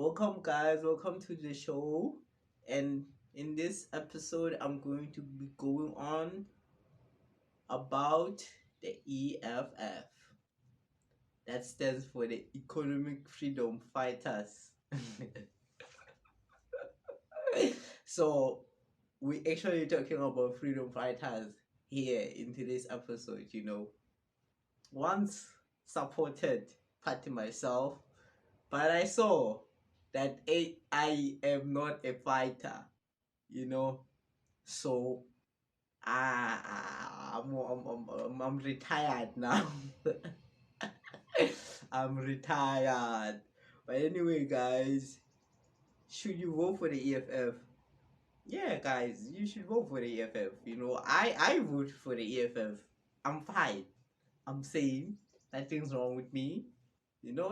Welcome, guys. Welcome to the show. And in this episode, I'm going to be going on about the EFF. That stands for the Economic Freedom Fighters. So, we actually talking about freedom fighters here in today's episode. Once supported party myself, but I saw that I am not a fighter. you know. So I'm retired now. I'm retired. But anyway, guys, should you vote for the EFF? Yeah, guys, you should vote for the EFF. I vote for the EFF. I'm fine. I'm sane. Nothing's wrong with me.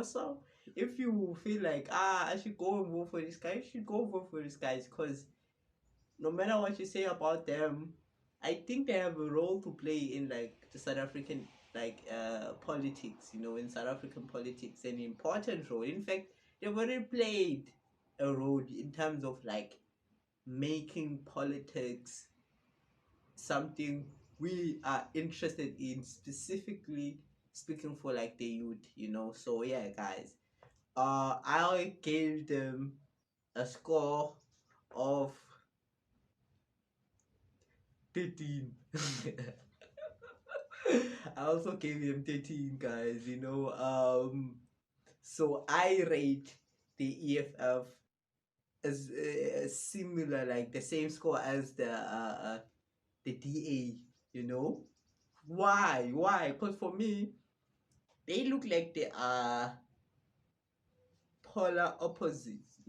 So if you feel like I should go and vote for this guy, you should go vote for this guy because no matter what you say about them, I think they have a role to play in like the South African politics, in South African politics, an important role. In fact, they've already played a role in terms of like making politics something we are interested in, specifically speaking for like the youth. So yeah, guys. I gave them a score of 13. I also gave him 13, guys. So I rate the EFF as similar, like the same score as the DA. Why? Because for me, they look like they are polar opposites.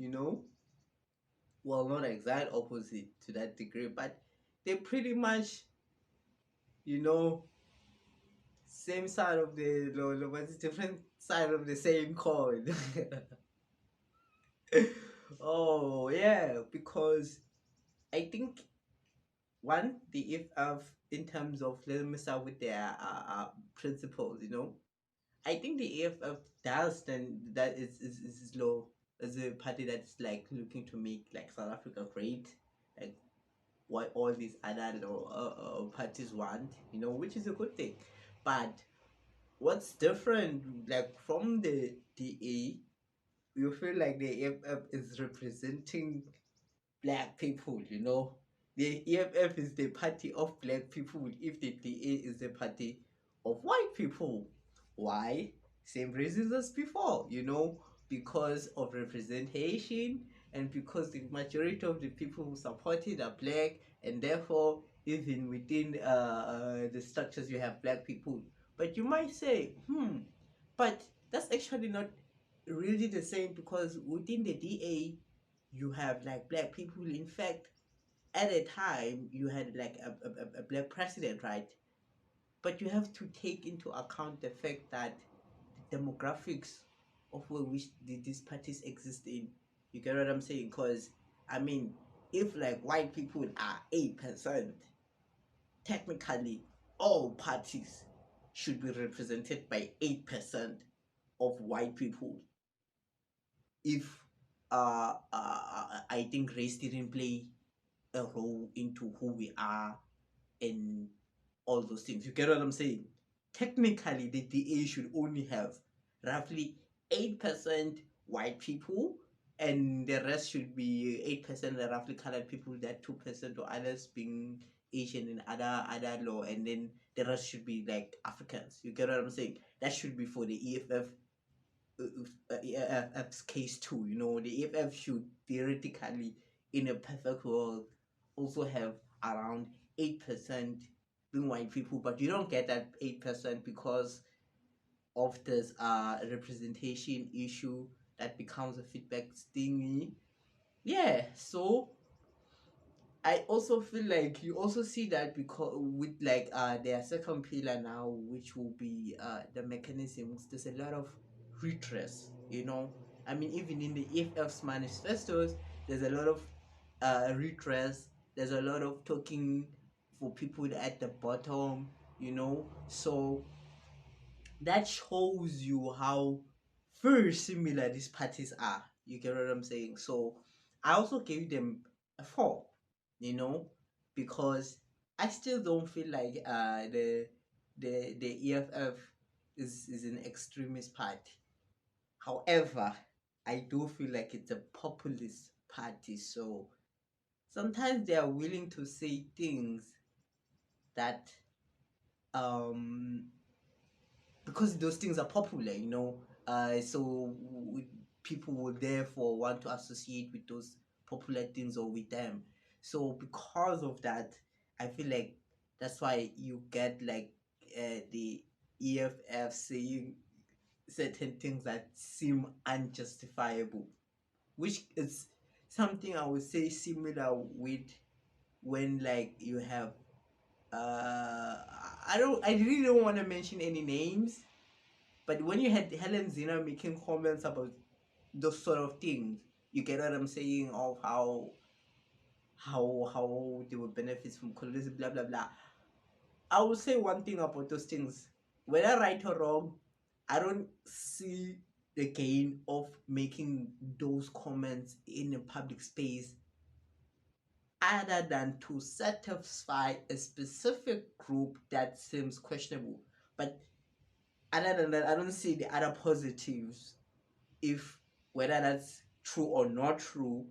Well, not exact opposite to that degree, but they pretty much, you know, same side of the but it's different side of the same coin. Oh yeah, because I think one the EFF in terms of, let me start with their principles. I think the EFF does then that is low as a party that's like looking to make like South Africa great, like what all these other parties want, which is a good thing. But what's different, like from the DA, you feel like the EFF is representing black people. The EFF is the party of black people, if the DA is the party of white people. Why? Same reasons as before, because of representation, and because the majority of the people who support it are black, and therefore even within the structures you have black people. But you might say, but that's actually not really the same, because within the DA you have like black people. In fact, at a time you had like a black president, right? But you have to take into account the fact that the demographics of where which these parties exist in. You get what I'm saying? Because I mean, if like white people are 8%, technically all parties should be represented by 8% of white people. If I think race didn't play a role into who we are and all those things. You get what I'm saying? Technically, the DA should only have roughly 8% white people, and the rest should be 8% roughly colored people, that 2% or others being Asian and other law, and then the rest should be like Africans. You get what I'm saying? That should be for the EFF. EFF's case too. The EFF should theoretically, in a perfect world, also have around 8% being white people, but you don't get that 8% because of this representation issue that becomes a feedback thingy. Yeah, so I also feel like you also see that because with like their second pillar now, which will be the mechanisms, there's a lot of redress. I mean, even in the EFF's manifestos, there's a lot of redress. There's a lot of talking for people at the bottom. So that shows you how very similar these parties are. You get what I'm saying? So I also gave them a 4, you know, because I still don't feel like the EFF is an extremist party. However, I do feel like it's a populist party. So sometimes they are willing to say things that um because those things are popular, so people will therefore want to associate with those popular things or with them. So because of that, I feel like that's why you get like the EFF saying certain things that seem unjustifiable, which is something I would say similar with when like you have I really don't want to mention any names, but when you had Helen Zena making comments about those sort of things, you get what I'm saying, of how they will benefit from colonialism, blah blah blah. I will say one thing about those things, whether right or wrong, I don't see the gain of making those comments in a public space other than to satisfy a specific group that seems questionable. But other than that, I don't see the other positives, if whether that's true or not true,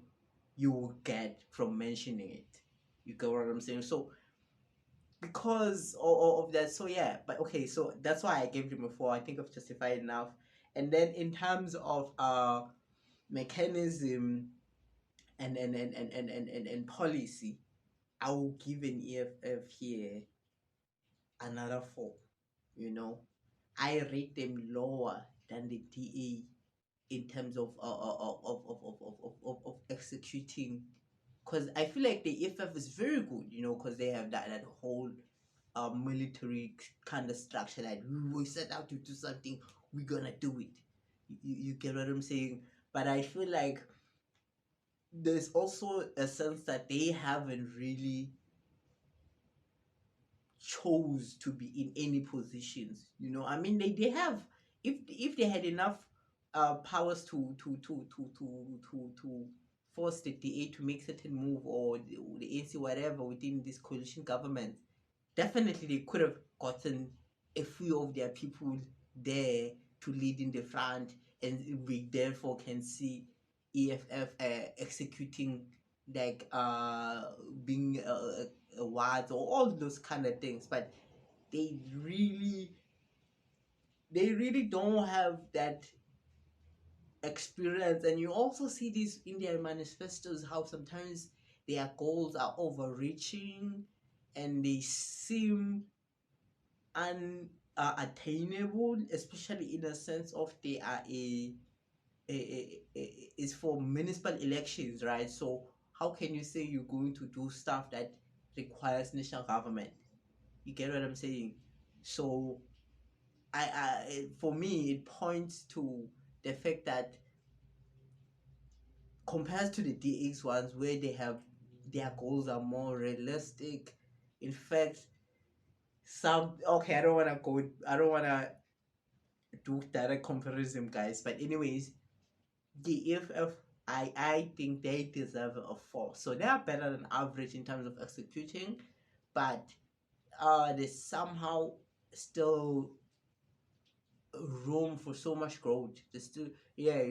you will get from mentioning it. You get what I'm saying? So because of that, so yeah, but okay, so that's why I gave them a 4. I think I've justified enough. And then in terms of mechanism and policy, I will give an EFF here another 4. You know, I rate them lower than the DA in terms of executing, because I feel like the EFF is very good, because they have that whole military kind of structure that we set out to do something, we're gonna do it. You get what I'm saying? But I feel like there's also a sense that they haven't really chose to be in any positions. I mean, they have, if they had enough powers to force the DA to make certain move, or the ANC, whatever, within this coalition government, definitely they could have gotten a few of their people there to lead in the front, and we therefore can see EFF executing, like being a ward or all those kind of things. But they really they really don't have that experience. And you also see this in their manifestos, how sometimes their goals are overreaching and they seem unattainable, especially in a sense of they are is for municipal elections, right? So how can you say you're going to do stuff that requires national government? You get what I'm saying? So for me, it points to the fact that compared to the DX ones, where they have their goals are more realistic. In fact, some okay, I don't wanna do direct comparison, guys. But anyways, the EFF, I think they deserve a 4. So they are better than average in terms of executing, but there's somehow still room for so much growth. There's still, yeah,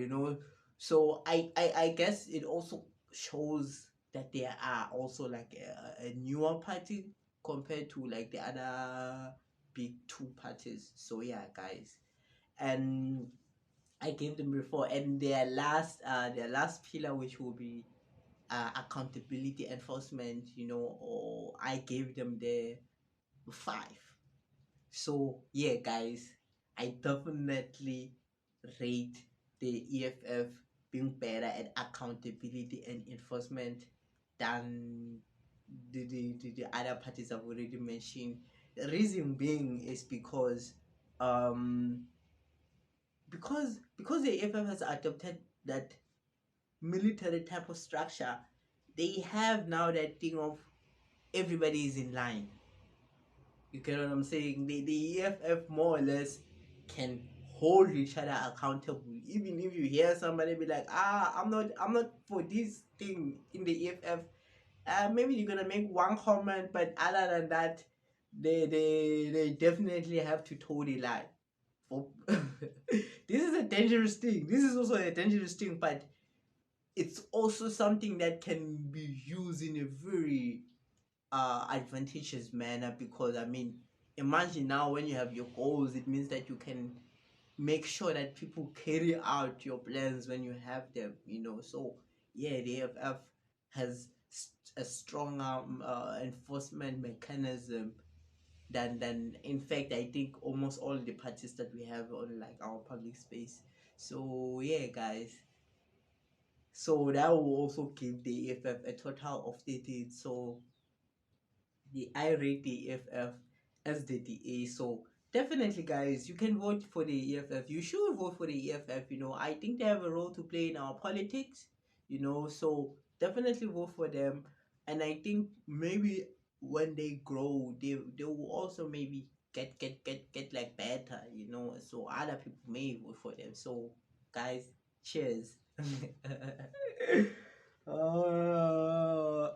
So I guess it also shows that there are also like a newer party compared to like the other big two parties. So yeah, guys, and I gave them before, and their last pillar, which will be accountability enforcement, or I gave them the 5. So yeah, guys, I definitely rate the EFF being better at accountability and enforcement than the other parties I've already mentioned. The reason being is um because the EFF has adopted that military type of structure. They have now that thing of everybody is in line. You get what I'm saying? The EFF more or less can hold each other accountable. Even if you hear somebody be like, I'm not for this thing in the EFF, maybe you're gonna make one comment, but other than that, they definitely have to toe the line. For this is a dangerous thing. This is also a dangerous thing, but it's also something that can be used in a very advantageous manner, because I mean, imagine now when you have your goals, it means that you can make sure that people carry out your plans when you have them, so yeah, the AFF has a strong enforcement mechanism than in fact I think almost all the parties that we have on like our public space. So yeah, guys, so that will also give the AFF a total of 38. So I rate the EFF as the DA. So definitely, guys, you can vote for the EFF. You should vote for the EFF. I think they have a role to play in our politics. So definitely vote for them. And I think maybe when they grow, they will also maybe get like better. So other people may vote for them. So guys, cheers. Oh.